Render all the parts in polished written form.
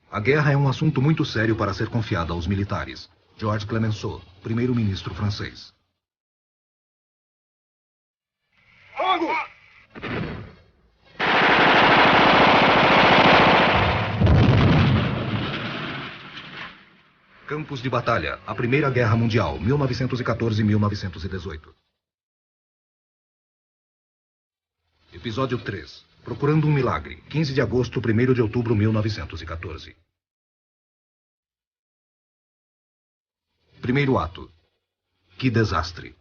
A guerra é um assunto muito sério para ser confiado aos militares. Georges Clemenceau, primeiro-ministro francês. Fogo! Campos de batalha. A Primeira Guerra Mundial, 1914-1918. Episódio 3. Procurando um milagre. 15 de agosto, 1º de outubro, 1914. Primeiro ato. Que desastre.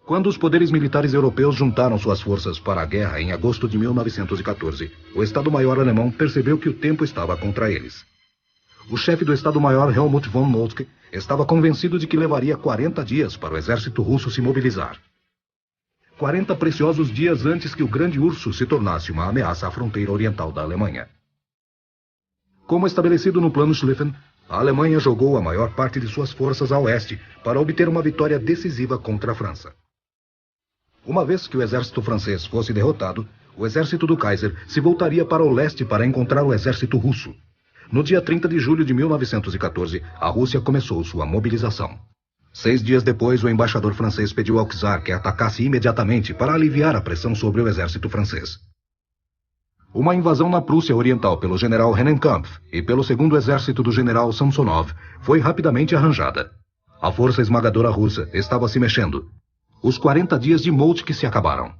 Quando os poderes militares europeus juntaram suas forças para a guerra em agosto de 1914, o Estado-Maior alemão percebeu que o tempo estava contra eles. O chefe do Estado-Maior, Helmut von Moltke, estava convencido de que levaria 40 dias para o exército russo se mobilizar. 40 preciosos dias antes que o Grande Urso se tornasse uma ameaça à fronteira oriental da Alemanha. Como estabelecido no Plano Schlieffen, a Alemanha jogou a maior parte de suas forças a oeste para obter uma vitória decisiva contra a França. Uma vez que o exército francês fosse derrotado, o exército do Kaiser se voltaria para o leste para encontrar o exército russo. No dia 30 de julho de 1914, a Rússia começou sua mobilização. 6 dias depois, o embaixador francês pediu ao czar que atacasse imediatamente para aliviar a pressão sobre o exército francês. Uma invasão na Prússia Oriental pelo general Rennenkampf e pelo segundo exército do general Samsonov foi rapidamente arranjada. A força esmagadora russa estava se mexendo. Os 40 dias de Moltke se acabaram.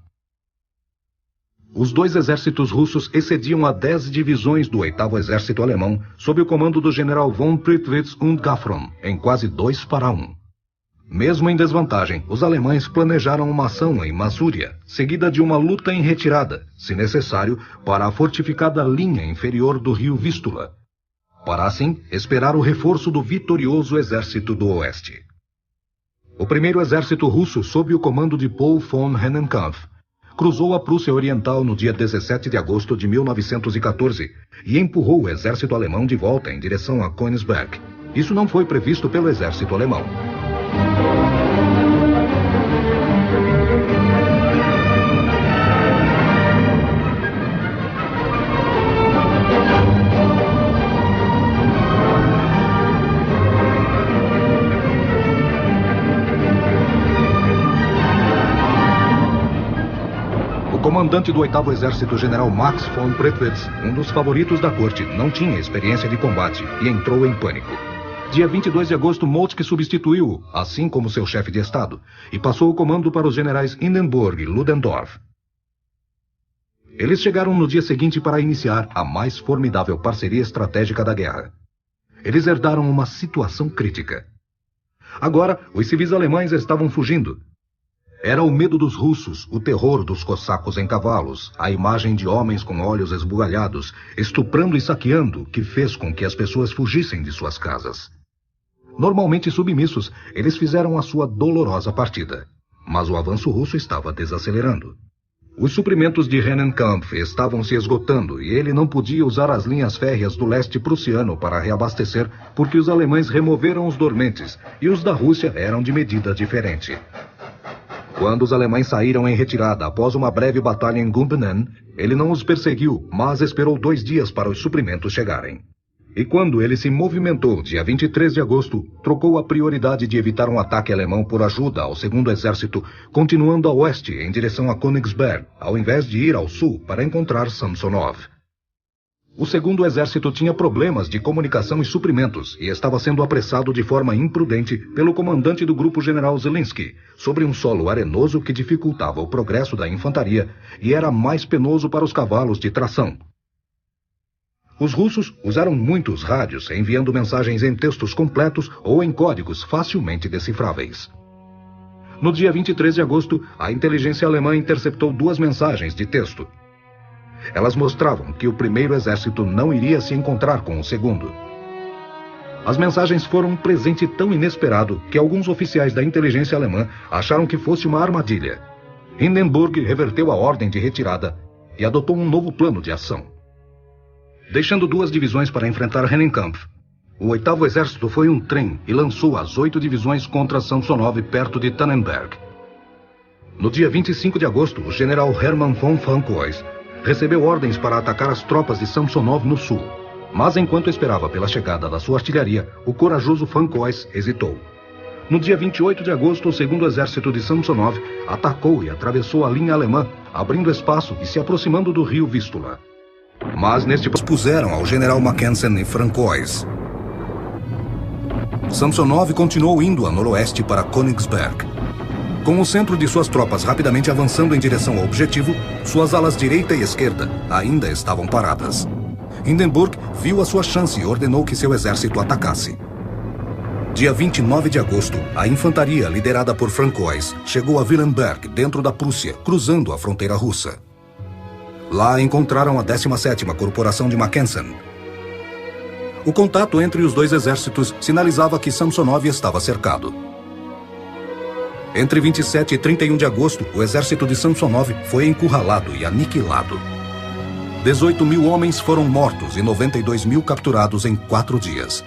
Os dois exércitos russos excediam a 10 divisões do 8º Exército Alemão, sob o comando do general von Prittwitz und Gaffron, em quase 2-1. Mesmo em desvantagem, os alemães planejaram uma ação em Masúria, seguida de uma luta em retirada, se necessário, para a fortificada linha inferior do rio Vístula, para assim esperar o reforço do vitorioso exército do Oeste. O primeiro exército russo, sob o comando de Paul von Rennenkampf, cruzou a Prússia Oriental no dia 17 de agosto de 1914 e empurrou o exército alemão de volta em direção a Königsberg. Isso não foi previsto pelo exército alemão. O comandante do 8º Exército, general Max von Prittwitz, um dos favoritos da corte, não tinha experiência de combate e entrou em pânico. Dia 22 de agosto, Moltke substituiu-o, assim como seu chefe de Estado, e passou o comando para os generais Hindenburg e Ludendorff. Eles chegaram no dia seguinte para iniciar a mais formidável parceria estratégica da guerra. Eles herdaram uma situação crítica. Agora, os civis alemães estavam fugindo. Era o medo dos russos, o terror dos cossacos em cavalos, a imagem de homens com olhos esbugalhados, estuprando e saqueando, que fez com que as pessoas fugissem de suas casas. Normalmente submissos, eles fizeram a sua dolorosa partida. Mas o avanço russo estava desacelerando. Os suprimentos de Rennenkampf estavam se esgotando e ele não podia usar as linhas férreas do leste prussiano para reabastecer porque os alemães removeram os dormentes e os da Rússia eram de medida diferente. Quando os alemães saíram em retirada após uma breve batalha em Gumbenen, ele não os perseguiu, mas esperou 2 dias para os suprimentos chegarem. E quando ele se movimentou, dia 23 de agosto, trocou a prioridade de evitar um ataque alemão por ajuda ao segundo exército, continuando a oeste em direção a Königsberg, ao invés de ir ao sul para encontrar Samsonov. O segundo exército tinha problemas de comunicação e suprimentos e estava sendo apressado de forma imprudente pelo comandante do grupo general Zelensky, sobre um solo arenoso que dificultava o progresso da infantaria e era mais penoso para os cavalos de tração. Os russos usaram muitos rádios, enviando mensagens em textos completos ou em códigos facilmente decifráveis. No dia 23 de agosto, a inteligência alemã interceptou 2 mensagens de texto. Elas mostravam que o primeiro exército não iria se encontrar com o segundo. As mensagens foram um presente tão inesperado que alguns oficiais da inteligência alemã acharam que fosse uma armadilha. Hindenburg reverteu a ordem de retirada e adotou um novo plano de ação. Deixando 2 divisões para enfrentar Rennenkampf, o 8º Exército foi um trem e lançou as 8 divisões contra Samsonov perto de Tannenberg. No dia 25 de agosto, o general Hermann von Francois recebeu ordens para atacar as tropas de Samsonov no sul. Mas enquanto esperava pela chegada da sua artilharia, o corajoso Francois hesitou. No dia 28 de agosto, o segundo exército de Samsonov atacou e atravessou a linha alemã, abrindo espaço e se aproximando do rio Vístula. Mas neste puseram ao general Mackensen e Francois. Samsonov continuou indo a noroeste para Königsberg. Com o centro de suas tropas rapidamente avançando em direção ao objetivo, suas alas direita e esquerda ainda estavam paradas. Hindenburg viu a sua chance e ordenou que seu exército atacasse. Dia 29 de agosto, a infantaria liderada por Francois chegou a Wilhelmsberg, dentro da Prússia, cruzando a fronteira russa. Lá encontraram a 17ª Corporação de Mackensen. O contato entre os dois exércitos sinalizava que Samsonov estava cercado. Entre 27 e 31 de agosto, o exército de Samsonov foi encurralado e aniquilado. 18.000 homens foram mortos e 92.000 capturados em 4 dias.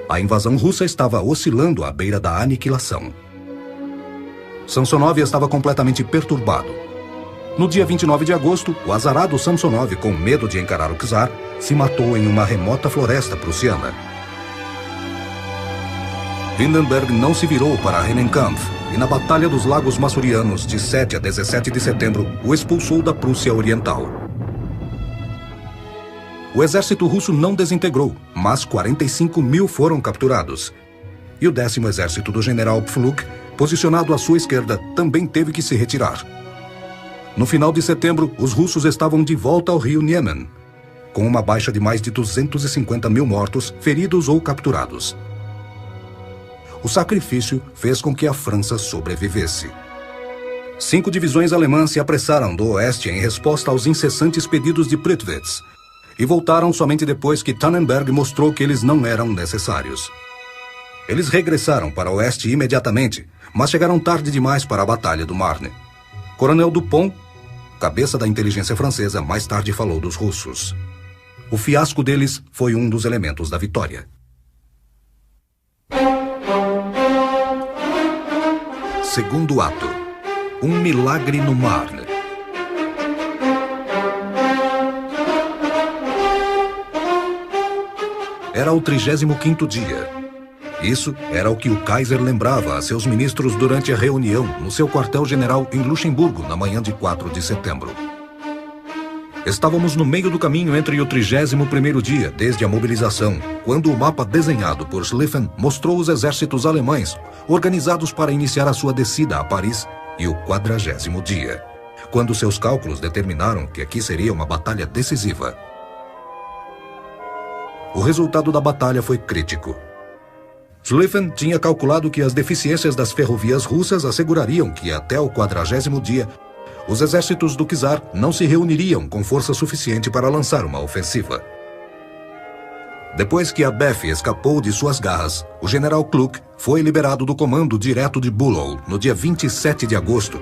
A invasão russa estava oscilando à beira da aniquilação. Samsonov estava completamente perturbado. No dia 29 de agosto, o azarado Samsonov, com medo de encarar o czar, se matou em uma remota floresta prussiana. Hindenburg não se virou para Rennenkampf e na Batalha dos Lagos Masurianos, de 7 a 17 de setembro, o expulsou da Prússia Oriental. O exército russo não desintegrou, mas 45.000 foram capturados. E o 10º exército do general Pflug, posicionado à sua esquerda, também teve que se retirar. No final de setembro, os russos estavam de volta ao rio Niemen, com uma baixa de mais de 250.000 mortos, feridos ou capturados. O sacrifício fez com que a França sobrevivesse. 5 divisões alemãs se apressaram do oeste em resposta aos incessantes pedidos de Prittwitz, e voltaram somente depois que Tannenberg mostrou que eles não eram necessários. Eles regressaram para o oeste imediatamente, mas chegaram tarde demais para a Batalha do Marne. Coronel Dupont, cabeça da inteligência francesa, mais tarde falou dos russos. O fiasco deles foi um dos elementos da vitória. Segundo ato. Um milagre no Marne. Era o 35º dia. Isso era o que o Kaiser lembrava a seus ministros durante a reunião no seu quartel-general em Luxemburgo, na manhã de 4 de setembro. Estávamos no meio do caminho entre o 31º dia, desde a mobilização, quando o mapa desenhado por Schlieffen mostrou os exércitos alemães, organizados para iniciar a sua descida a Paris, e o 40º dia, quando seus cálculos determinaram que aqui seria uma batalha decisiva. O resultado da batalha foi crítico. Schlieffen tinha calculado que as deficiências das ferrovias russas assegurariam que até o 40º dia, os exércitos do czar não se reuniriam com força suficiente para lançar uma ofensiva. Depois que a BEF escapou de suas garras, o general Kluck foi liberado do comando direto de Bulow no dia 27 de agosto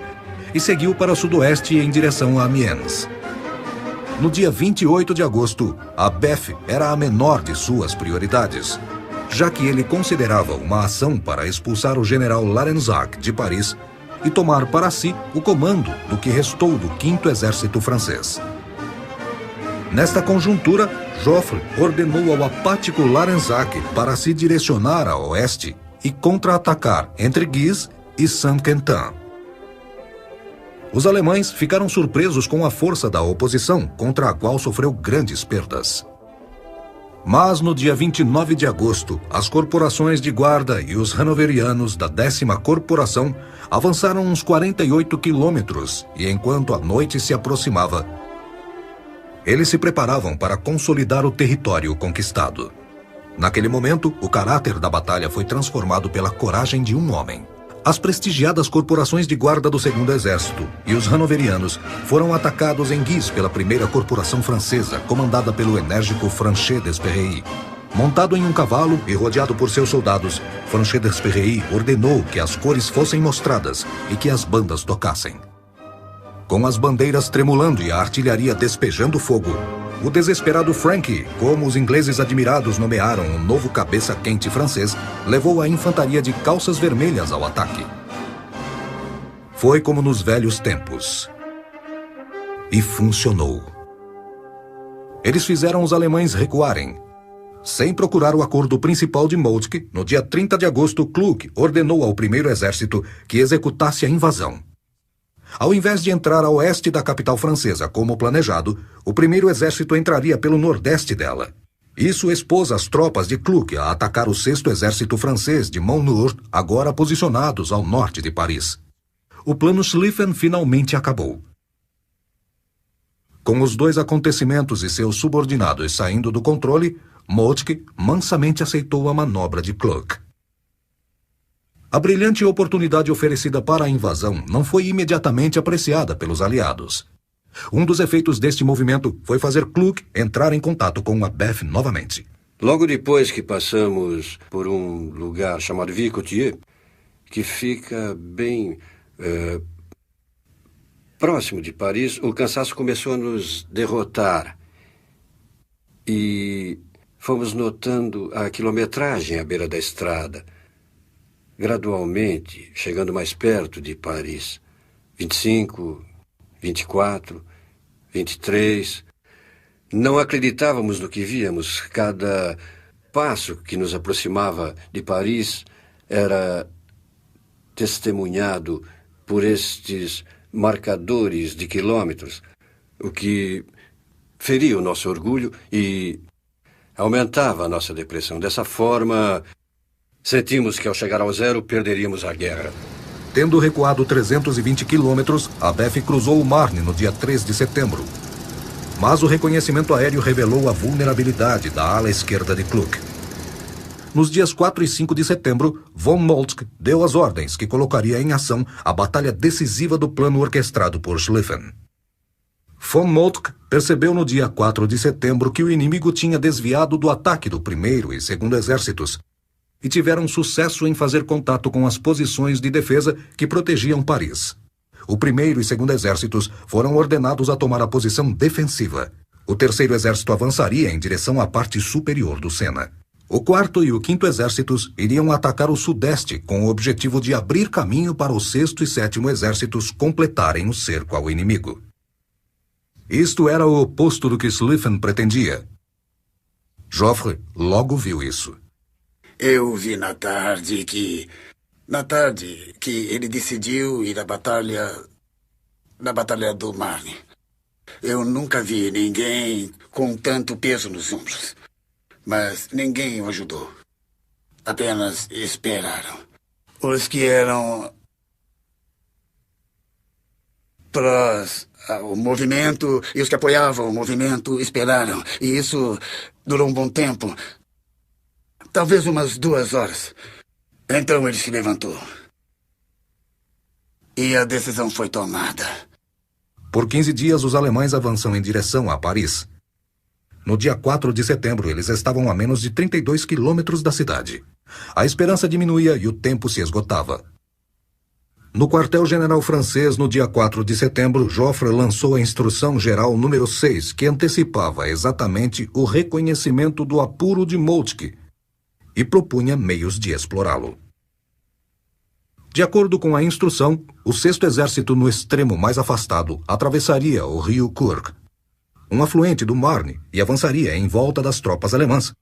e seguiu para o sudoeste em direção a Amiens. No dia 28 de agosto, a BEF era a menor de suas prioridades, já que ele considerava uma ação para expulsar o general Larenzac de Paris e tomar para si o comando do que restou do 5º Exército francês. Nesta conjuntura, Joffre ordenou ao apático Larenzac para se direcionar a oeste e contra-atacar entre Guise e Saint-Quentin. Os alemães ficaram surpresos com a força da oposição, contra a qual sofreu grandes perdas. Mas no dia 29 de agosto, as corporações de guarda e os hanoverianos da 10ª Corporação avançaram uns 48 quilômetros e, enquanto a noite se aproximava, eles se preparavam para consolidar o território conquistado. Naquele momento, o caráter da batalha foi transformado pela coragem de um homem. As prestigiadas corporações de guarda do 2º Exército e os hanoverianos foram atacados em Guise pela 1ª Corporação Francesa, comandada pelo enérgico Franchet d'Esperey. Montado em um cavalo e rodeado por seus soldados, Franchet d'Esperey ordenou que as cores fossem mostradas e que as bandas tocassem. Com as bandeiras tremulando e a artilharia despejando fogo, o desesperado Frank, como os ingleses admirados nomearam um novo cabeça-quente francês, levou a infantaria de calças vermelhas ao ataque. Foi como nos velhos tempos. E funcionou. Eles fizeram os alemães recuarem. Sem procurar o acordo principal de Moltke, no dia 30 de agosto, Kluge ordenou ao primeiro exército que executasse a invasão. Ao invés de entrar a oeste da capital francesa como planejado, o primeiro exército entraria pelo nordeste dela. Isso expôs as tropas de Kluge a atacar o 6º exército francês de Monnour, agora posicionados ao norte de Paris. O plano Schlieffen finalmente acabou. Com os dois acontecimentos e seus subordinados saindo do controle, Moltke mansamente aceitou a manobra de Kluge. A brilhante oportunidade oferecida para a invasão não foi imediatamente apreciada pelos aliados. Um dos efeitos deste movimento foi fazer Kluge entrar em contato com a BEF novamente. Logo depois que passamos por um lugar chamado Vicotier, que fica bem próximo de Paris, o cansaço começou a nos derrotar. E fomos notando a quilometragem à beira da estrada, gradualmente chegando mais perto de Paris. 25, 24, 23. Não acreditávamos no que víamos. Cada passo que nos aproximava de Paris era testemunhado por estes marcadores de quilômetros, o que feria o nosso orgulho e aumentava a nossa depressão. Dessa forma, sentimos que ao chegar ao zero perderíamos a guerra. Tendo recuado 320 quilômetros, a BEF cruzou o Marne no dia 3 de setembro. Mas o reconhecimento aéreo revelou a vulnerabilidade da ala esquerda de Kluge. Nos dias 4 e 5 de setembro, von Moltke deu as ordens que colocaria em ação a batalha decisiva do plano orquestrado por Schlieffen. Von Moltke percebeu no dia 4 de setembro que o inimigo tinha desviado do ataque do 1º e 2º exércitos e tiveram sucesso em fazer contato com as posições de defesa que protegiam Paris. O 1º e 2º exércitos foram ordenados a tomar a posição defensiva. O 3º exército avançaria em direção à parte superior do Sena. O 4º e o 5º exércitos iriam atacar o sudeste com o objetivo de abrir caminho para o 6º e 7º exércitos completarem o cerco ao inimigo. Isto era o oposto do que Schlieffen pretendia. Joffre logo viu isso. Eu vi na tarde que ele decidiu ir à batalha do Marne. Eu nunca vi ninguém com tanto peso nos ombros. Mas ninguém o ajudou. Apenas esperaram. Os que eram prós ao movimento e os que apoiavam o movimento esperaram. E isso durou um bom tempo. Talvez umas 2 horas. Então ele se levantou. E a decisão foi tomada. Por 15 dias, os alemães avançam em direção a Paris. No dia 4 de setembro, eles estavam a menos de 32 quilômetros da cidade. A esperança diminuía e o tempo se esgotava. No quartel-general francês, no dia 4 de setembro, Joffre lançou a Instrução Geral número 6, que antecipava exatamente o reconhecimento do apuro de Moltke e propunha meios de explorá-lo. De acordo com a instrução, o 6º exército no extremo mais afastado atravessaria o rio Courcq, um afluente do Marne, e avançaria em volta das tropas alemãs,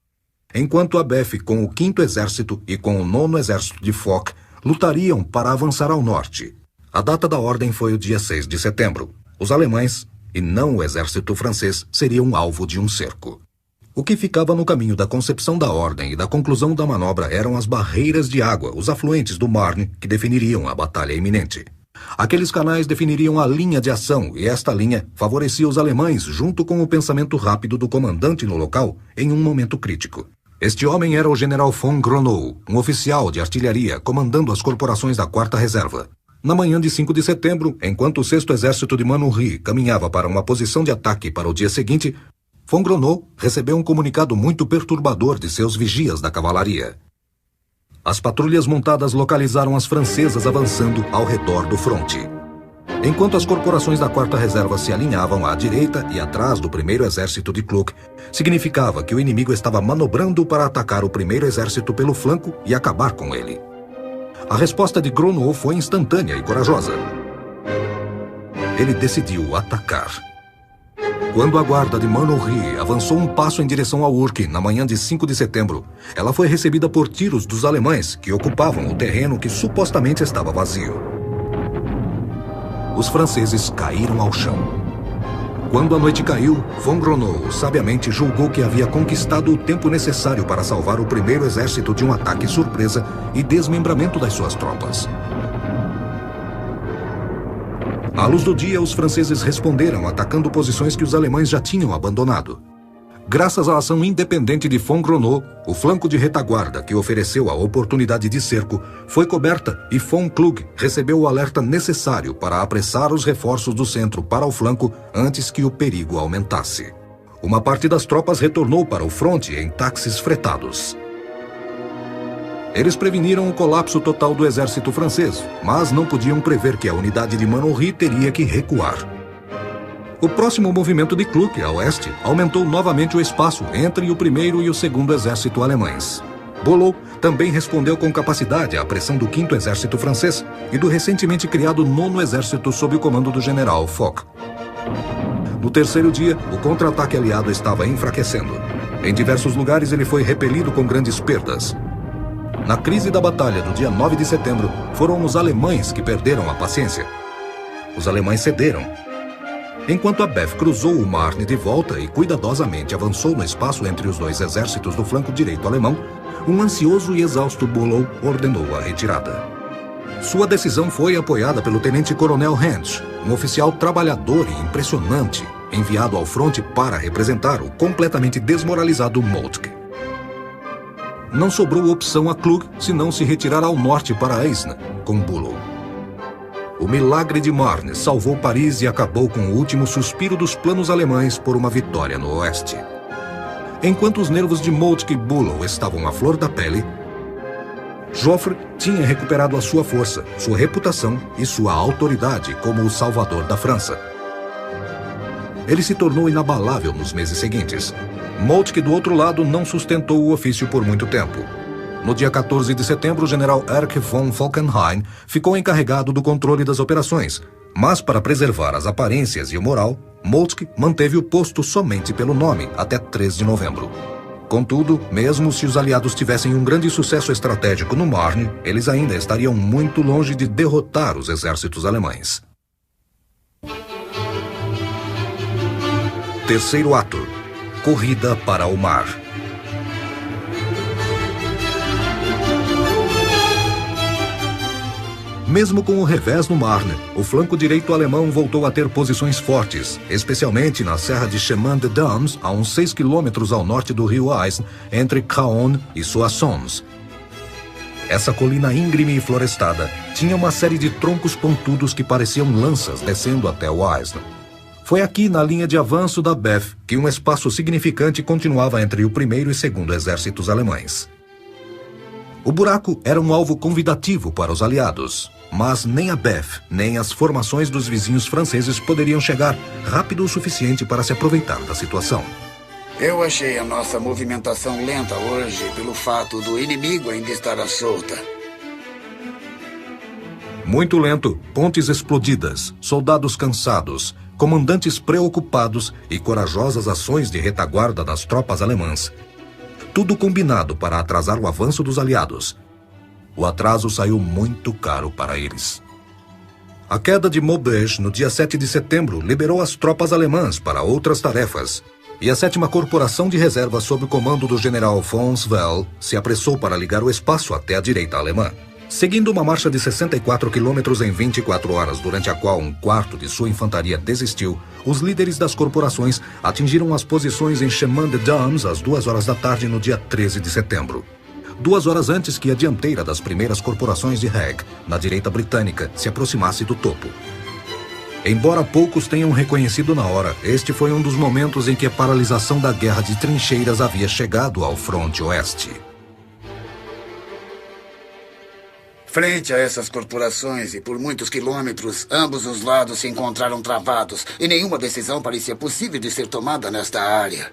enquanto a BEF com o 5º exército e com o 9º exército de Foch lutariam para avançar ao norte. A data da ordem foi o dia 6 de setembro. Os alemães, e não o exército francês, seriam alvo de um cerco. O que ficava no caminho da concepção da ordem e da conclusão da manobra eram as barreiras de água, os afluentes do Marne, que definiriam a batalha iminente. Aqueles canais definiriam a linha de ação e esta linha favorecia os alemães junto com o pensamento rápido do comandante no local em um momento crítico. Este homem era o general von Gronow, um oficial de artilharia comandando as corporações da 4ª Reserva. Na manhã de 5 de setembro, enquanto o 6º Exército de Manoury caminhava para uma posição de ataque para o dia seguinte, von Gronow recebeu um comunicado muito perturbador de seus vigias da cavalaria. As patrulhas montadas localizaram as francesas avançando ao redor do fronte. Enquanto as corporações da 4ª Reserva se alinhavam à direita e atrás do 1º Exército de Kluge, significava que o inimigo estava manobrando para atacar o 1º Exército pelo flanco e acabar com ele. A resposta de Gronow foi instantânea e corajosa. ele decidiu atacar. Quando a guarda de Manoury avançou um passo em direção a Urk na manhã de 5 de setembro, ela foi recebida por tiros dos alemães que ocupavam o terreno que supostamente estava vazio. Os franceses caíram ao chão. Quando a noite caiu, von Gronow sabiamente julgou que havia conquistado o tempo necessário para salvar o primeiro exército de um ataque surpresa e desmembramento das suas tropas. À luz do dia, os franceses responderam atacando posições que os alemães já tinham abandonado. Graças à ação independente de von Gronow, o flanco de retaguarda que ofereceu a oportunidade de cerco foi coberta e von Klug recebeu o alerta necessário para apressar os reforços do centro para o flanco antes que o perigo aumentasse. Uma parte das tropas retornou para o fronte em táxis fretados. Eles preveniram o colapso total do exército francês, mas não podiam prever que a unidade de Manoury teria que recuar. O próximo movimento de Klug a oeste aumentou novamente o espaço entre o primeiro e o segundo exército alemães. Bulow também respondeu com capacidade à pressão do 5º exército francês e do recentemente criado 9º exército sob o comando do general Foch. No terceiro dia, o contra-ataque aliado estava enfraquecendo. Em diversos lugares ele foi repelido com grandes perdas. Na crise da batalha do dia 9 de setembro, foram os alemães que perderam a paciência. Os alemães cederam. Enquanto a Beth cruzou o Marne de volta e cuidadosamente avançou no espaço entre os dois exércitos do flanco direito alemão, um ansioso e exausto Bulow ordenou a retirada. Sua decisão foi apoiada pelo tenente-coronel Hentsch, um oficial trabalhador e impressionante, enviado ao fronte para representar o completamente desmoralizado Moltke. Não sobrou opção a Klug senão se retirar ao norte para Aisne, com Bulow. O milagre de Marne salvou Paris e acabou com o último suspiro dos planos alemães por uma vitória no oeste. Enquanto os nervos de Moltke e Bulow estavam à flor da pele, Joffre tinha recuperado a sua força, sua reputação e sua autoridade como o salvador da França. Ele se tornou inabalável nos meses seguintes. Moltke, do outro lado, não sustentou o ofício por muito tempo. No dia 14 de setembro, o general Erich von Falkenhayn ficou encarregado do controle das operações, mas para preservar as aparências e o moral, Moltke manteve o posto somente pelo nome até 3 de novembro. Contudo, mesmo se os aliados tivessem um grande sucesso estratégico no Marne, eles ainda estariam muito longe de derrotar os exércitos alemães. Terceiro ato. Corrida para o mar. Mesmo com o revés no Marne, o flanco direito alemão voltou a ter posições fortes, especialmente na serra de Chemin-des-Dames, a uns 6 quilômetros ao norte do rio Aisne, entre Caen e Soissons. Essa colina íngreme e florestada tinha uma série de troncos pontudos que pareciam lanças descendo até o Aisne. Foi aqui, na linha de avanço da Beth, que um espaço significante continuava entre o primeiro e segundo exércitos alemães. O buraco era um alvo convidativo para os aliados, mas nem a Beth, nem as formações dos vizinhos franceses poderiam chegar rápido o suficiente para se aproveitar da situação. Eu achei a nossa movimentação lenta hoje pelo fato do inimigo ainda estar à solta. Muito lento, pontes explodidas, soldados cansados, comandantes preocupados e corajosas ações de retaguarda das tropas alemãs. Tudo combinado para atrasar o avanço dos aliados. O atraso saiu muito caro para eles. A queda de Maubeuge no dia 7 de setembro liberou as tropas alemãs para outras tarefas, e a 7ª Corporação de Reserva sob o comando do general von Swell se apressou para ligar o espaço até a direita alemã. Seguindo uma marcha de 64 quilômetros em 24 horas, durante a qual um quarto de sua infantaria desistiu, os líderes das corporações atingiram as posições em Chemin-des-Dames às 2 horas da tarde no dia 13 de setembro. 2 horas antes que a dianteira das primeiras corporações de Haig, na direita britânica, se aproximasse do topo. Embora poucos tenham reconhecido na hora, este foi um dos momentos em que a paralisação da guerra de trincheiras havia chegado ao fronte oeste. Frente a essas corporações e por muitos quilômetros, ambos os lados se encontraram travados e nenhuma decisão parecia possível de ser tomada nesta área.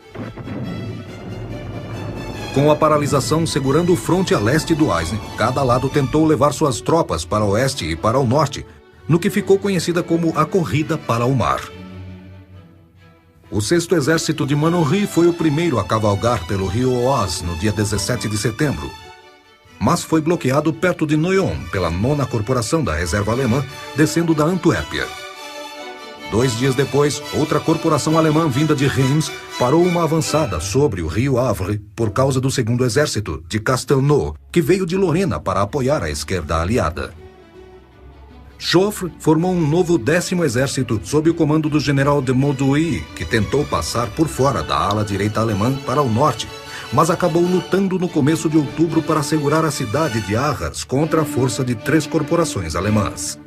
Com a paralisação segurando o fronte a leste do Aisne, cada lado tentou levar suas tropas para o oeste e para o norte, no que ficou conhecida como a Corrida para o Mar. O 6º Exército de Manoury foi o primeiro a cavalgar pelo rio Oise no dia 17 de setembro, mas foi bloqueado perto de Noyon pela 9ª Corporação da Reserva Alemã, descendo da Antuérpia. 2 dias depois, outra corporação alemã vinda de Reims parou uma avançada sobre o rio Havre por causa do 2º Exército de Castelnau, que veio de Lorena para apoiar a esquerda aliada. Joffre formou um novo 10º Exército sob o comando do general de Mauduit, que tentou passar por fora da ala direita alemã para o norte, mas acabou lutando no começo de outubro para segurar a cidade de Arras contra a força de 3 corporações alemãs.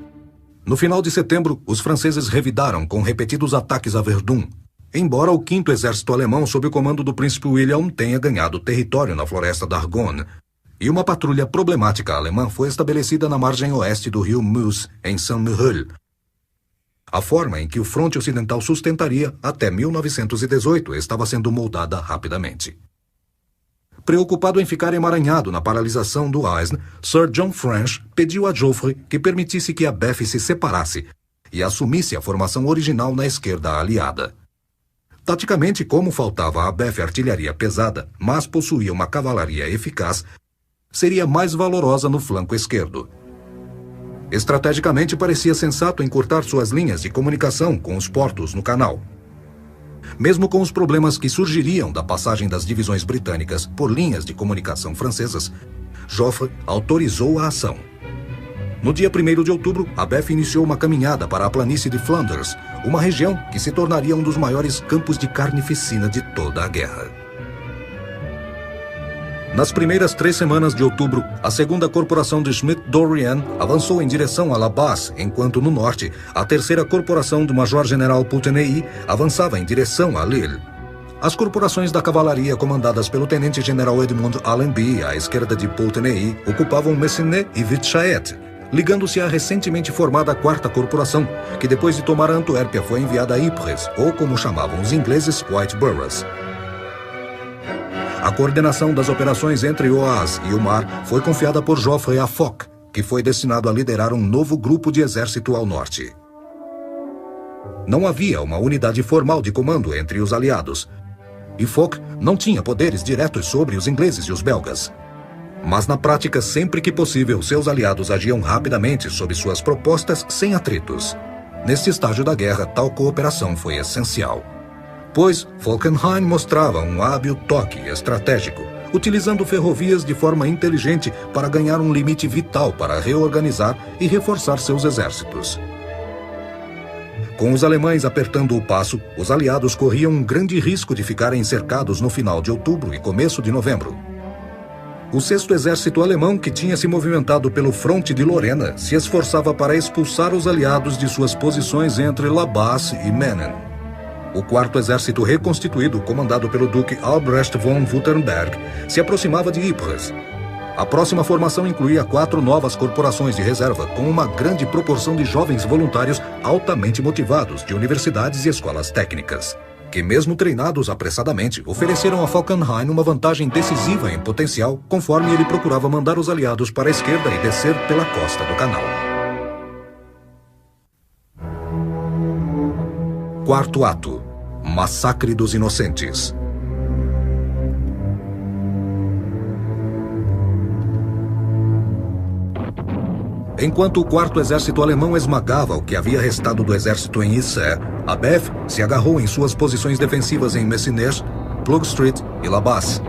No final de setembro, os franceses revidaram com repetidos ataques a Verdun, embora o 5º Exército Alemão sob o comando do príncipe William tenha ganhado território na floresta da Argonne, e uma patrulha problemática alemã foi estabelecida na margem oeste do rio Meuse, em Saint-Mihiel, a forma em que o fronte ocidental sustentaria até 1918 estava sendo moldada rapidamente. Preocupado em ficar emaranhado na paralisação do Aisne, Sir John French pediu a Joffre que permitisse que a BEF se separasse e assumisse a formação original na esquerda aliada. Taticamente, como faltava à BEF artilharia pesada, mas possuía uma cavalaria eficaz, seria mais valorosa no flanco esquerdo. Estrategicamente, parecia sensato encurtar suas linhas de comunicação com os portos no canal. Mesmo com os problemas que surgiriam da passagem das divisões britânicas por linhas de comunicação francesas, Joffre autorizou a ação. No dia 1º de outubro, a BEF iniciou uma caminhada para a planície de Flanders, uma região que se tornaria um dos maiores campos de carnificina de toda a guerra. Nas primeiras 3 semanas de outubro, a 2ª Corporação de Schmidt-Dorrien avançou em direção a La Basse, enquanto no norte, a 3ª Corporação do Major-General Pouteney avançava em direção a Lille. As corporações da cavalaria comandadas pelo Tenente-General Edmond Allenby, à esquerda de Pouteney, ocupavam Messines e Vitchaet, ligando-se à recentemente formada 4ª Corporação, que depois de tomar a Antuérpia foi enviada a Ypres, ou como chamavam os ingleses, White Boroughs. A coordenação das operações entre Oise e o mar foi confiada por Joffre a Foch, que foi destinado a liderar um novo grupo de exército ao norte. Não havia uma unidade formal de comando entre os aliados, e Foch não tinha poderes diretos sobre os ingleses e os belgas. Mas na prática, sempre que possível, seus aliados agiam rapidamente sob suas propostas sem atritos. Neste estágio da guerra, tal cooperação foi essencial, pois Falkenhayn mostrava um hábil toque estratégico, utilizando ferrovias de forma inteligente para ganhar um limite vital para reorganizar e reforçar seus exércitos. Com os alemães apertando o passo, os aliados corriam um grande risco de ficarem cercados no final de outubro e começo de novembro. O 6º Exército Alemão, que tinha se movimentado pelo fronte de Lorena, se esforçava para expulsar os aliados de suas posições entre La Basse e Menin. O 4º Exército reconstituído, comandado pelo Duque Albrecht von Württemberg, se aproximava de Ypres. A próxima formação incluía 4 novas corporações de reserva, com uma grande proporção de jovens voluntários altamente motivados de universidades e escolas técnicas, que, mesmo treinados apressadamente, ofereceram a Falkenhayn uma vantagem decisiva em potencial, conforme ele procurava mandar os aliados para a esquerda e descer pela costa do canal. 4º ato. Massacre dos Inocentes. Enquanto o 4º Exército Alemão esmagava o que havia restado do exército em Issy, a BEF se agarrou em suas posições defensivas em Messines, Plugstreet e La Basse.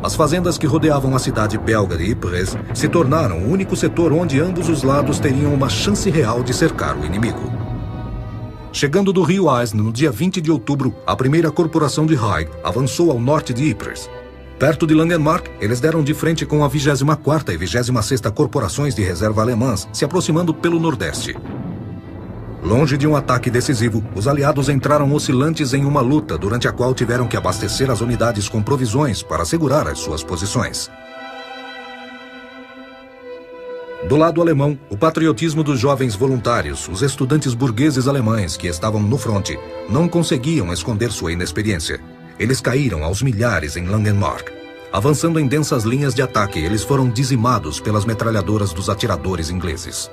As fazendas que rodeavam a cidade belga de Ypres se tornaram o único setor onde ambos os lados teriam uma chance real de cercar o inimigo. Chegando do rio Aisne no dia 20 de outubro, a 1ª Corporação de Haig avançou ao norte de Ypres. Perto de Langemarck, eles deram de frente com a 24ª e 26ª Corporações de Reserva alemãs, se aproximando pelo nordeste. Longe de um ataque decisivo, os aliados entraram oscilantes em uma luta durante a qual tiveram que abastecer as unidades com provisões para segurar as suas posições. Do lado alemão, o patriotismo dos jovens voluntários, os estudantes burgueses alemães que estavam no fronte, não conseguiam esconder sua inexperiência. Eles caíram aos milhares em Langemarck. Avançando em densas linhas de ataque, eles foram dizimados pelas metralhadoras dos atiradores ingleses.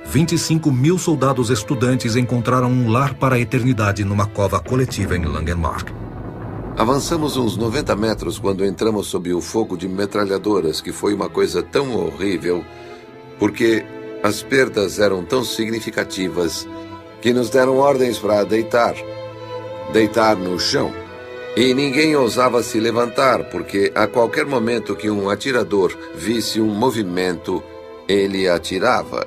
25 mil soldados estudantes encontraram um lar para a eternidade numa cova coletiva em Langemarck. Avançamos uns 90 metros quando entramos sob o fogo de metralhadoras, que foi uma coisa tão horrível, porque as perdas eram tão significativas que nos deram ordens para deitar no chão. E ninguém ousava se levantar, porque a qualquer momento que um atirador visse um movimento, ele atirava.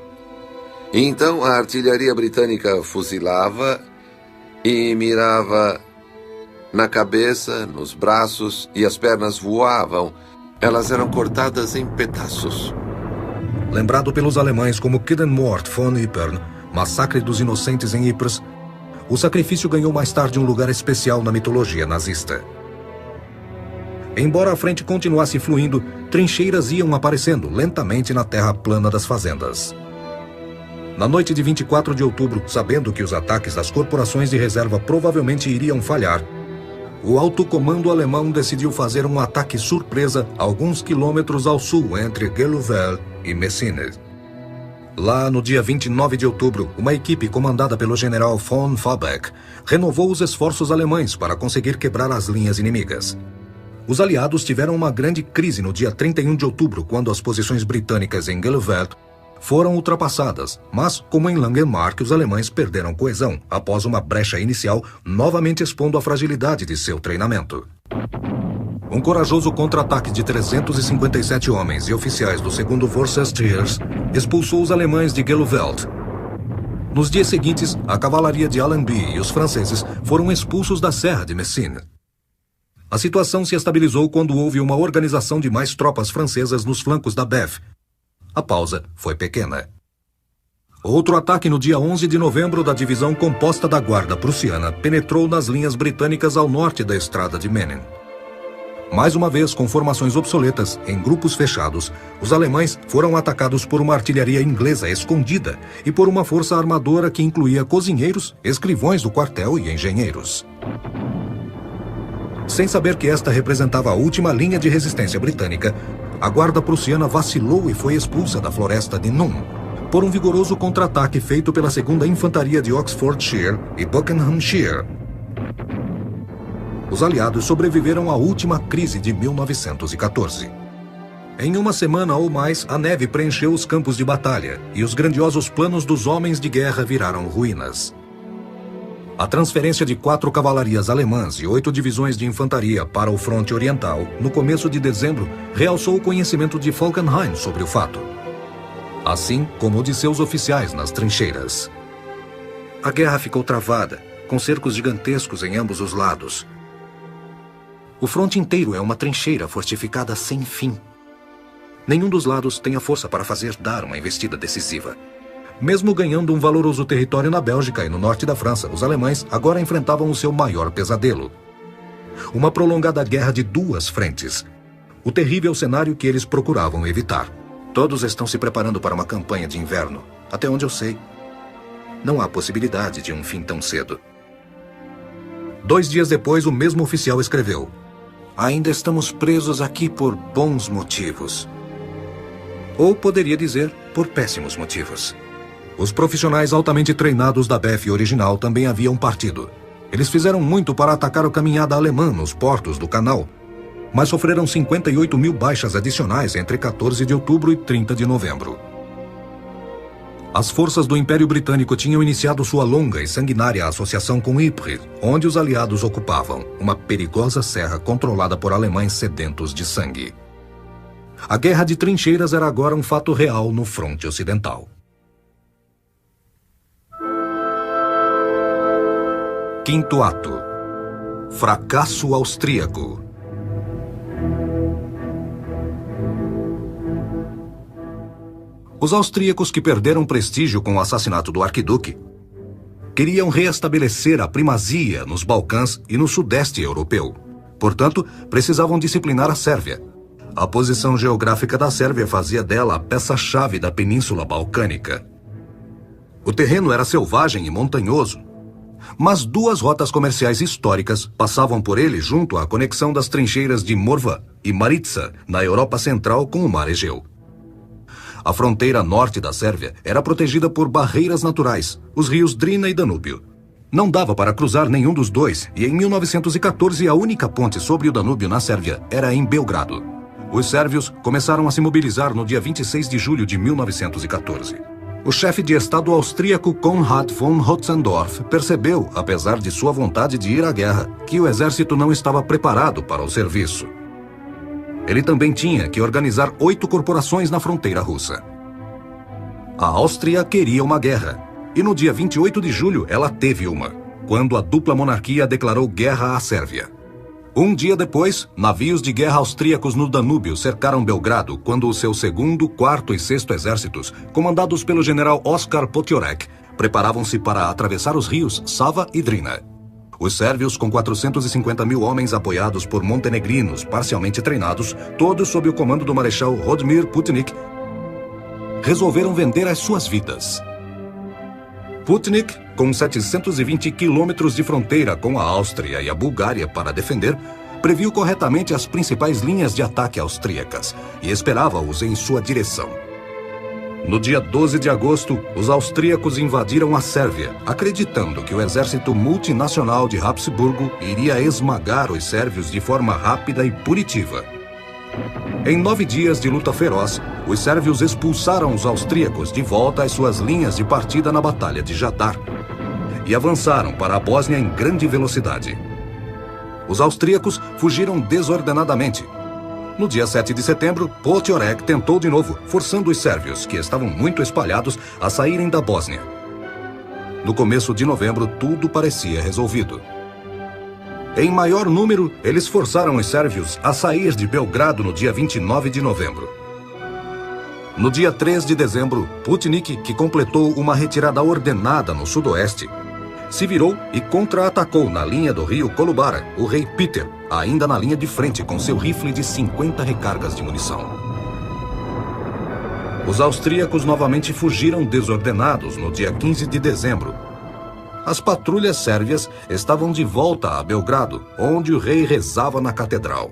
Então a artilharia britânica fuzilava e mirava na cabeça, nos braços, e as pernas voavam. Elas eram cortadas em pedaços. Lembrado pelos alemães como Kiddenmord von Ypern, massacre dos inocentes em Ypres, o sacrifício ganhou mais tarde um lugar especial na mitologia nazista. Embora a frente continuasse fluindo, trincheiras iam aparecendo lentamente na terra plana das fazendas. Na noite de 24 de outubro, sabendo que os ataques das corporações de reserva provavelmente iriam falhar, o alto comando alemão decidiu fazer um ataque surpresa alguns quilômetros ao sul entre Geluvelle e Messines. Lá no dia 29 de outubro, uma equipe comandada pelo general von Fabeck renovou os esforços alemães para conseguir quebrar as linhas inimigas. Os aliados tiveram uma grande crise no dia 31 de outubro, quando as posições britânicas em Geluvelle foram ultrapassadas, mas, como em Langemarck, os alemães perderam coesão após uma brecha inicial, novamente expondo a fragilidade de seu treinamento. Um corajoso contra-ataque de 357 homens e oficiais do 2º Worcesters expulsou os alemães de Geluvelle. Nos dias seguintes, a cavalaria de Allenby e os franceses foram expulsos da Serra de Messines. A situação se estabilizou quando houve uma organização de mais tropas francesas nos flancos da Bef. A pausa foi pequena. Outro ataque no dia 11 de novembro da divisão composta da Guarda Prussiana penetrou nas linhas britânicas ao norte da estrada de Menin. Mais uma vez, com formações obsoletas, em grupos fechados, os alemães foram atacados por uma artilharia inglesa escondida e por uma força armadora que incluía cozinheiros, escrivões do quartel e engenheiros. Sem saber que esta representava a última linha de resistência britânica, a guarda prussiana vacilou e foi expulsa da floresta de Num por um vigoroso contra-ataque feito pela 2ª Infantaria de Oxfordshire e Buckinghamshire. Os aliados sobreviveram à última crise de 1914. Em uma semana ou mais, a neve preencheu os campos de batalha e os grandiosos planos dos homens de guerra viraram ruínas. A transferência de 4 cavalarias alemãs e 8 divisões de infantaria para o fronte oriental, no começo de dezembro, realçou o conhecimento de Falkenhayn sobre o fato, assim como o de seus oficiais nas trincheiras. A guerra ficou travada, com cercos gigantescos em ambos os lados. O fronte inteiro é uma trincheira fortificada sem fim. Nenhum dos lados tem a força para fazer dar uma investida decisiva. Mesmo ganhando um valoroso território na Bélgica e no norte da França, os alemães agora enfrentavam o seu maior pesadelo. Uma prolongada guerra de 2 frentes. O terrível cenário que eles procuravam evitar. Todos estão se preparando para uma campanha de inverno, até onde eu sei. Não há possibilidade de um fim tão cedo. 2 dias depois, o mesmo oficial escreveu: "Ainda estamos presos aqui por bons motivos." Ou poderia dizer, por péssimos motivos. Os profissionais altamente treinados da BF original também haviam partido. Eles fizeram muito para atacar a caminhada alemã nos portos do canal, mas sofreram 58 mil baixas adicionais entre 14 de outubro e 30 de novembro. As forças do Império Britânico tinham iniciado sua longa e sanguinária associação com Ypres, onde os aliados ocupavam uma perigosa serra controlada por alemães sedentos de sangue. A guerra de trincheiras era agora um fato real no fronte ocidental. Quinto ato. Fracasso austríaco. Os austríacos, que perderam prestígio com o assassinato do arquiduque, queriam reestabelecer a primazia nos Balcãs e no sudeste europeu. Portanto, precisavam disciplinar a Sérvia. A posição geográfica da Sérvia fazia dela a peça-chave da Península Balcânica. O terreno era selvagem e montanhoso, mas 2 rotas comerciais históricas passavam por ele junto à conexão das trincheiras de Morva e Maritsa, na Europa Central, com o Mar Egeu. A fronteira norte da Sérvia era protegida por barreiras naturais, os rios Drina e Danúbio. Não dava para cruzar nenhum dos dois, e em 1914 a única ponte sobre o Danúbio na Sérvia era em Belgrado. Os sérvios começaram a se mobilizar no dia 26 de julho de 1914. O chefe de Estado austríaco Konrad von Hotzendorf percebeu, apesar de sua vontade de ir à guerra, que o exército não estava preparado para o serviço. Ele também tinha que organizar 8 corporações na fronteira russa. A Áustria queria uma guerra, e no dia 28 de julho ela teve uma, quando a dupla monarquia declarou guerra à Sérvia. Um dia depois, navios de guerra austríacos no Danúbio cercaram Belgrado quando os seus 2º, 4º e 6º exércitos, comandados pelo general Oskar Potiorek, preparavam-se para atravessar os rios Sava e Drina. Os sérvios, com 450 mil homens apoiados por montenegrinos parcialmente treinados, todos sob o comando do marechal Rodmir Putnik, resolveram vender as suas vidas. Putnik, com 720 quilômetros de fronteira com a Áustria e a Bulgária para defender, previu corretamente as principais linhas de ataque austríacas e esperava-os em sua direção. No dia 12 de agosto, os austríacos invadiram a Sérvia, acreditando que o exército multinacional de Habsburgo iria esmagar os sérvios de forma rápida e punitiva. Em 9 dias de luta feroz, os sérvios expulsaram os austríacos de volta às suas linhas de partida na Batalha de Jadar e avançaram para a Bósnia em grande velocidade. Os austríacos fugiram desordenadamente. No dia 7 de setembro, Potiorek tentou de novo, forçando os sérvios, que estavam muito espalhados, a saírem da Bósnia. No começo de novembro, tudo parecia resolvido. Em maior número, eles forçaram os sérvios a sair de Belgrado no dia 29 de novembro. No dia 3 de dezembro, Putnik, que completou uma retirada ordenada no sudoeste, se virou e contra-atacou na linha do rio Kolubara o rei Peter, ainda na linha de frente com seu rifle de 50 recargas de munição. Os austríacos novamente fugiram desordenados no dia 15 de dezembro. As patrulhas sérvias estavam de volta a Belgrado, onde o rei rezava na catedral.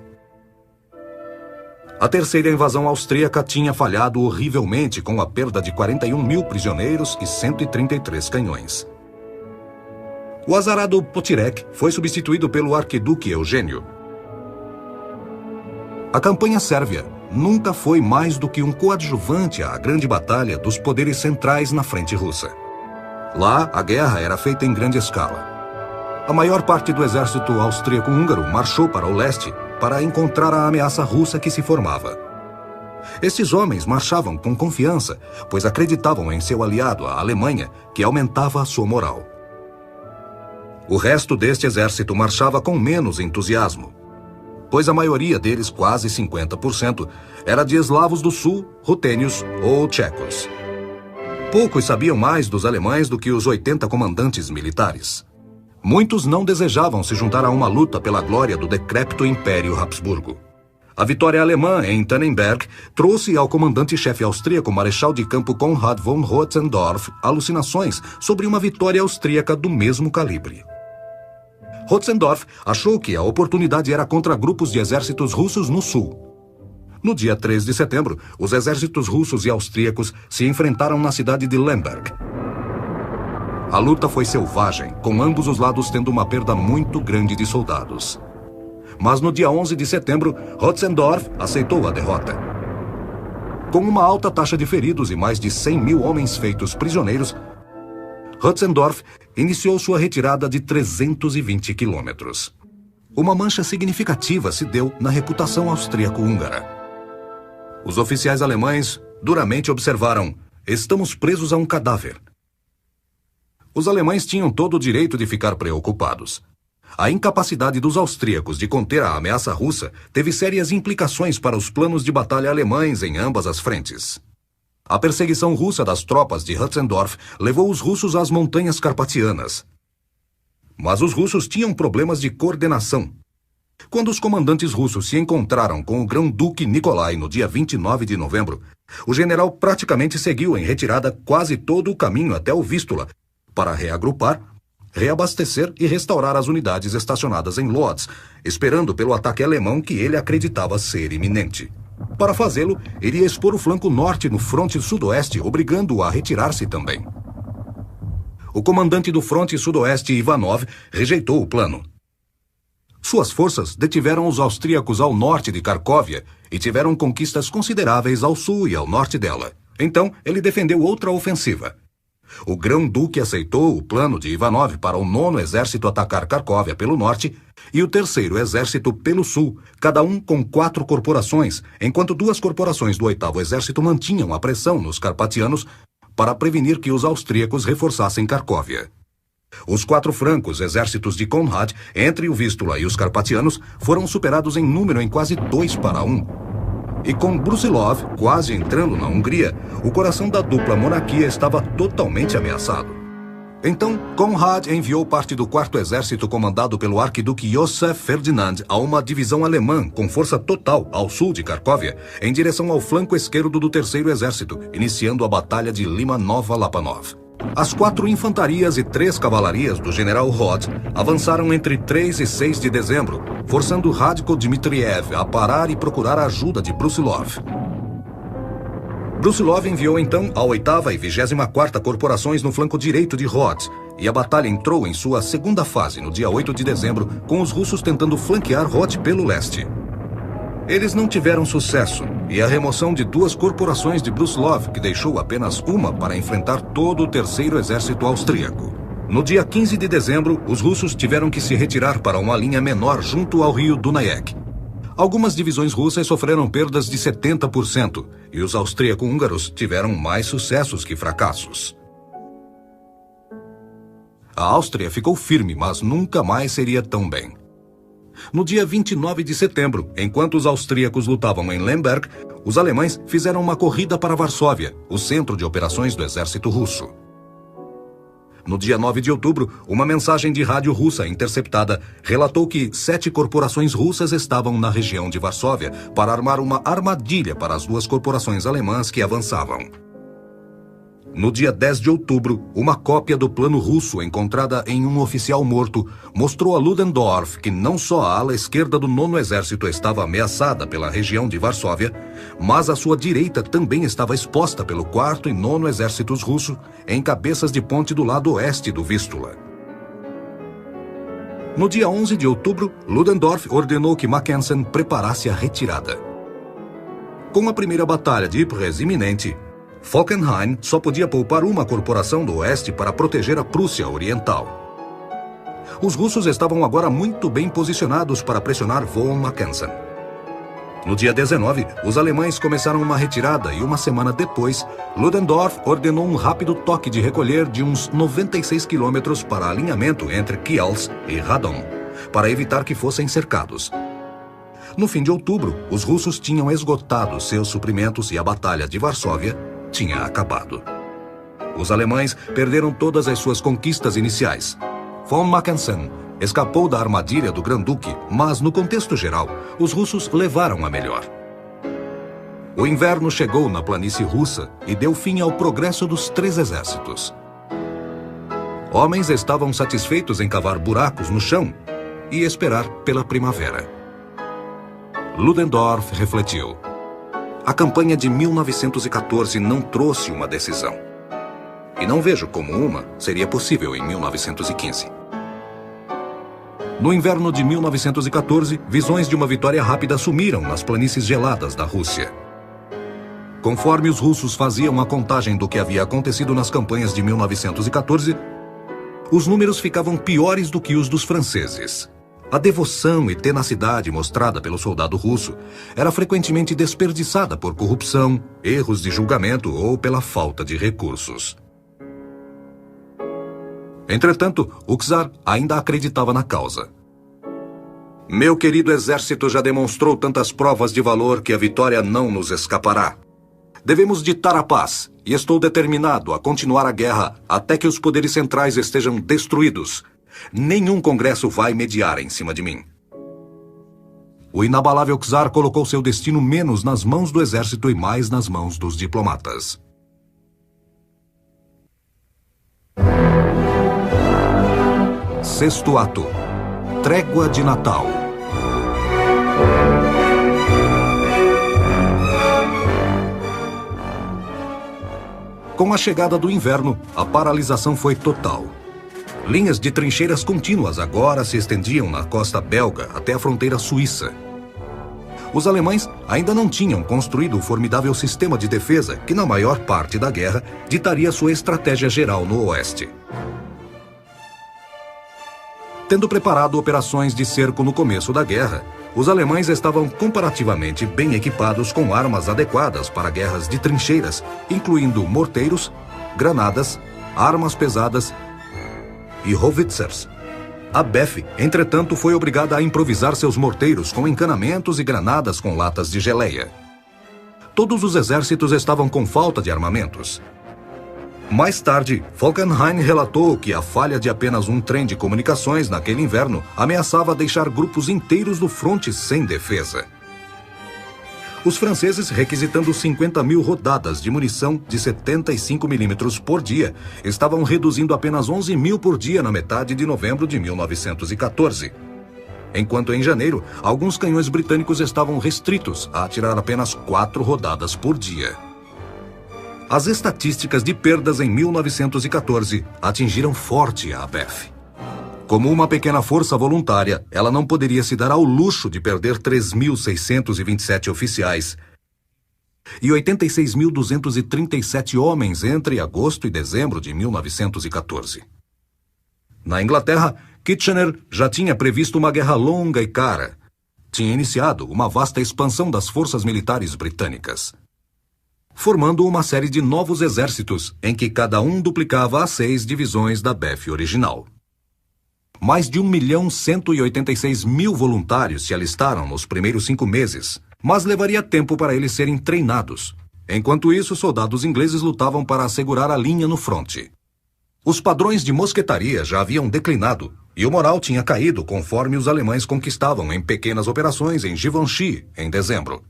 A terceira invasão austríaca tinha falhado horrivelmente com a perda de 41 mil prisioneiros e 133 canhões. O azarado Potiorek foi substituído pelo arquiduque Eugênio. A campanha sérvia nunca foi mais do que um coadjuvante à grande batalha dos poderes centrais na frente russa. Lá, a guerra era feita em grande escala. A maior parte do exército austríaco-húngaro marchou para o leste para encontrar a ameaça russa que se formava. Estes homens marchavam com confiança, pois acreditavam em seu aliado, a Alemanha, que aumentava a sua moral. O resto deste exército marchava com menos entusiasmo, pois a maioria deles, quase 50%, era de eslavos do sul, rutênios ou tchecos. Poucos sabiam mais dos alemães do que os 80 comandantes militares. Muitos não desejavam se juntar a uma luta pela glória do decrépito Império Habsburgo. A vitória alemã em Tannenberg trouxe ao comandante-chefe austríaco Marechal de Campo Konrad von Hotzendorf alucinações sobre uma vitória austríaca do mesmo calibre. Hotzendorf achou que a oportunidade era contra grupos de exércitos russos no sul. No dia 3 de setembro, os exércitos russos e austríacos se enfrentaram na cidade de Lemberg. A luta foi selvagem, com ambos os lados tendo uma perda muito grande de soldados. Mas no dia 11 de setembro, Hotzendorf aceitou a derrota. Com uma alta taxa de feridos e mais de 100 mil homens feitos prisioneiros, Hotzendorf iniciou sua retirada de 320 quilômetros. Uma mancha significativa se deu na reputação austríaco-húngara. Os oficiais alemães duramente observaram: estamos presos a um cadáver. Os alemães tinham todo o direito de ficar preocupados. A incapacidade dos austríacos de conter a ameaça russa teve sérias implicações para os planos de batalha alemães em ambas as frentes. A perseguição russa das tropas de Hotzendorf levou os russos às montanhas carpatianas. Mas os russos tinham problemas de coordenação. Quando os comandantes russos se encontraram com o grão-duque Nikolai no dia 29 de novembro, o general praticamente seguiu em retirada quase todo o caminho até o Vístula para reagrupar, reabastecer e restaurar as unidades estacionadas em Lodz, esperando pelo ataque alemão que ele acreditava ser iminente. Para fazê-lo, iria expor o flanco norte no fronte sudoeste, obrigando-o a retirar-se também. O comandante do fronte sudoeste, Ivanov, rejeitou o plano. Suas forças detiveram os austríacos ao norte de Cracóvia e tiveram conquistas consideráveis ao sul e ao norte dela. Então, ele defendeu outra ofensiva. O grão-duque aceitou o plano de Ivanov para o 9º Exército atacar Cracóvia pelo norte e o 3º Exército pelo sul, cada um com 4 corporações, enquanto 2 corporações do 8º Exército mantinham a pressão nos carpatianos para prevenir que os austríacos reforçassem Cracóvia. Os 4 francos exércitos de Conrad, entre o Vístula e os carpatianos, foram superados em número em quase 2-1. E com Brusilov quase entrando na Hungria, o coração da dupla monarquia estava totalmente ameaçado. Então, Conrad enviou parte do 4º Exército comandado pelo arquiduque Joseph Ferdinand a uma divisão alemã com força total ao sul de Cracóvia, em direção ao flanco esquerdo do 3º Exército, iniciando a Batalha de Limanova-Lapanov. As 4 infantarias e 3 cavalarias do general Rod avançaram entre 3 e 6 de dezembro, forçando Radko Dmitriev a parar e procurar a ajuda de Brusilov. Brusilov enviou então a 8ª e 24ª corporações no flanco direito de Rhodes, e a batalha entrou em sua segunda fase no dia 8 de dezembro, com os russos tentando flanquear Rhodes pelo leste. Eles não tiveram sucesso, e a remoção de 2 corporações de Brusilov, que deixou apenas uma para enfrentar todo o 3º Exército austríaco. No dia 15 de dezembro, os russos tiveram que se retirar para uma linha menor junto ao rio Dunajec. Algumas divisões russas sofreram perdas de 70%, e os austríaco-húngaros tiveram mais sucessos que fracassos. A Áustria ficou firme, mas nunca mais seria tão bem. No dia 29 de setembro, enquanto os austríacos lutavam em Lemberg, os alemães fizeram uma corrida para Varsóvia, o centro de operações do exército russo. No dia 9 de outubro, uma mensagem de rádio russa interceptada relatou que 7 corporações russas estavam na região de Varsóvia para armar uma armadilha para as 2 corporações alemãs que avançavam. No dia 10 de outubro, uma cópia do plano russo encontrada em um oficial morto mostrou a Ludendorff que não só a ala esquerda do 9º Exército estava ameaçada pela região de Varsóvia, mas a sua direita também estava exposta pelo 4º e 9º Exércitos russos em cabeças de ponte do lado oeste do Vístula. No dia 11 de outubro, Ludendorff ordenou que Mackensen preparasse a retirada. Com a primeira batalha de Ypres iminente, Falkenhayn só podia poupar uma corporação do oeste para proteger a Prússia Oriental. Os russos estavam agora muito bem posicionados para pressionar von Mackensen. No dia 19, os alemães começaram uma retirada e uma semana depois, Ludendorff ordenou um rápido toque de recolher de uns 96 quilômetros para alinhamento entre Kielce e Radom, para evitar que fossem cercados. No fim de outubro, os russos tinham esgotado seus suprimentos e a Batalha de Varsóvia tinha acabado. Os alemães perderam todas as suas conquistas iniciais. Von Mackensen escapou da armadilha do Grão-Duque, mas no contexto geral, os russos levaram a melhor. O inverno chegou na planície russa e deu fim ao progresso dos 3 exércitos. Homens estavam satisfeitos em cavar buracos no chão e esperar pela primavera. Ludendorff refletiu. A campanha de 1914 não trouxe uma decisão. E não vejo como uma seria possível em 1915. No inverno de 1914, visões de uma vitória rápida sumiram nas planícies geladas da Rússia. Conforme os russos faziam a contagem do que havia acontecido nas campanhas de 1914, os números ficavam piores do que os dos franceses. A devoção e tenacidade mostrada pelo soldado russo era frequentemente desperdiçada por corrupção, erros de julgamento ou pela falta de recursos. Entretanto, o czar ainda acreditava na causa. Meu querido exército já demonstrou tantas provas de valor que a vitória não nos escapará. Devemos ditar a paz, e estou determinado a continuar a guerra até que os poderes centrais estejam destruídos. Nenhum congresso vai mediar em cima de mim. O inabalável czar colocou seu destino menos nas mãos do exército e mais nas mãos dos diplomatas. Sexto ato. Trégua de Natal. Com a chegada do inverno, a paralisação foi total. Linhas de trincheiras contínuas agora se estendiam na costa belga até a fronteira suíça. Os alemães ainda não tinham construído o formidável sistema de defesa que, na maior parte da guerra, ditaria sua estratégia geral no oeste. Tendo preparado operações de cerco no começo da guerra, os alemães estavam comparativamente bem equipados com armas adequadas para guerras de trincheiras, incluindo morteiros, granadas, armas pesadas e howitzers. A BEF, entretanto, foi obrigada a improvisar seus morteiros com encanamentos e granadas com latas de geleia. Todos os exércitos estavam com falta de armamentos. Mais tarde, Falkenhayn relatou que a falha de apenas um trem de comunicações naquele inverno ameaçava deixar grupos inteiros do fronte sem defesa. Os franceses, requisitando 50.000 rodadas de munição de 75 milímetros por dia, estavam reduzindo apenas 11.000 por dia na metade de novembro de 1914. Enquanto em janeiro, alguns canhões britânicos estavam restritos a atirar apenas 4 rodadas por dia. As estatísticas de perdas em 1914 atingiram forte a BEF. Como uma pequena força voluntária, ela não poderia se dar ao luxo de perder 3.627 oficiais e 86.237 homens entre agosto e dezembro de 1914. Na Inglaterra, Kitchener já tinha previsto uma guerra longa e cara. Tinha iniciado uma vasta expansão das forças militares britânicas, formando uma série de novos exércitos em que cada um duplicava as 6 divisões da BEF original. Mais de 1.186.000 voluntários se alistaram nos primeiros 5 meses, mas levaria tempo para eles serem treinados. Enquanto isso, soldados ingleses lutavam para assegurar a linha no fronte. Os padrões de mosquetaria já haviam declinado e o moral tinha caído conforme os alemães conquistavam em pequenas operações em Givenchy, em dezembro.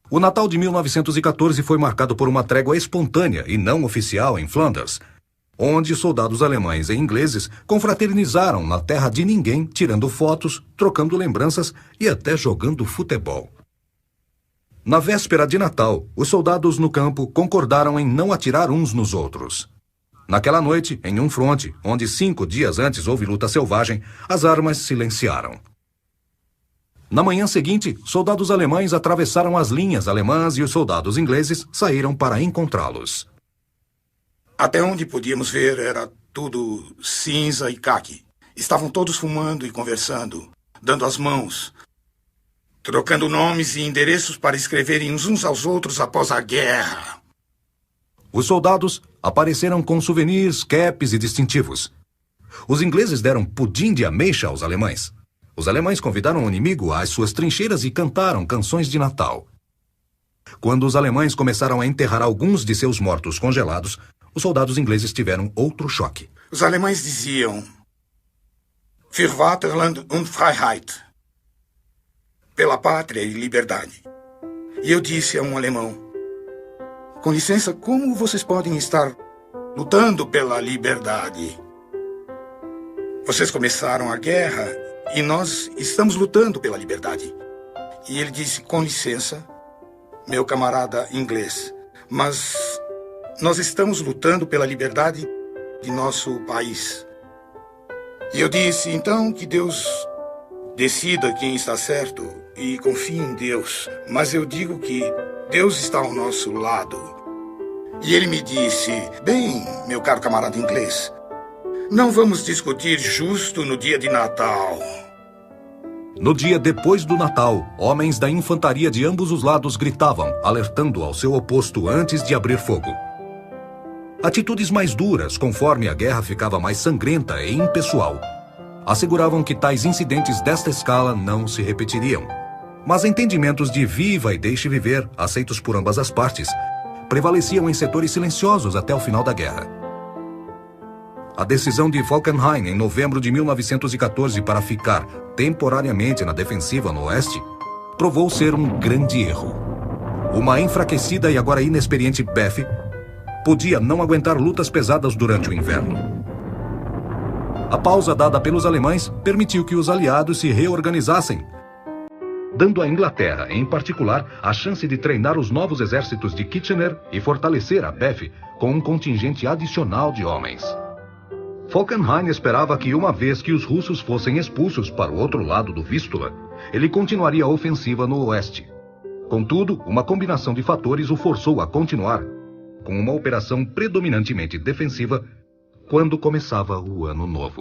O Natal de 1914 foi marcado por uma trégua espontânea e não oficial em Flanders, onde soldados alemães e ingleses confraternizaram na terra de ninguém, tirando fotos, trocando lembranças e até jogando futebol. Na véspera de Natal, os soldados no campo concordaram em não atirar uns nos outros. Naquela noite, em um fronte, onde 5 dias antes houve luta selvagem, as armas silenciaram. Na manhã seguinte, soldados alemães atravessaram as linhas alemãs e os soldados ingleses saíram para encontrá-los. Até onde podíamos ver era tudo cinza e caqui. Estavam todos fumando e conversando, dando as mãos, trocando nomes e endereços para escreverem uns aos outros após a guerra. Os soldados apareceram com souvenirs, capes e distintivos. Os ingleses deram pudim de ameixa aos alemães. Os alemães convidaram o inimigo às suas trincheiras e cantaram canções de Natal. Quando os alemães começaram a enterrar alguns de seus mortos congelados, os soldados ingleses tiveram outro choque. Os alemães diziam: Für Vaterland und Freiheit. Pela pátria e liberdade. E eu disse a um alemão: com licença, como vocês podem estar lutando pela liberdade? Vocês começaram a guerra e nós estamos lutando pela liberdade. E ele disse: com licença, meu camarada inglês, mas nós estamos lutando pela liberdade de nosso país. E eu disse: então que Deus decida quem está certo e confie em Deus. Mas eu digo que Deus está ao nosso lado. E ele me disse: bem, meu caro camarada inglês, não vamos discutir justo no dia de Natal. No dia depois do Natal, homens da infantaria de ambos os lados gritavam, alertando ao seu oposto antes de abrir fogo. Atitudes mais duras, conforme a guerra ficava mais sangrenta e impessoal, asseguravam que tais incidentes desta escala não se repetiriam. Mas entendimentos de viva e deixe viver, aceitos por ambas as partes, prevaleciam em setores silenciosos até o final da guerra. A decisão de Falkenhayn em novembro de 1914 para ficar temporariamente na defensiva no oeste provou ser um grande erro. Uma enfraquecida e agora inexperiente BEF podia não aguentar lutas pesadas durante o inverno. A pausa dada pelos alemães permitiu que os aliados se reorganizassem dando à Inglaterra, em particular, a chance de treinar os novos exércitos de Kitchener e fortalecer a BEF com um contingente adicional de homens. Falkenhayn esperava que, uma vez que os russos fossem expulsos para o outro lado do Vístula, ele continuaria a ofensiva no oeste. Contudo, uma combinação de fatores o forçou a continuar, com uma operação predominantemente defensiva, quando começava o Ano Novo.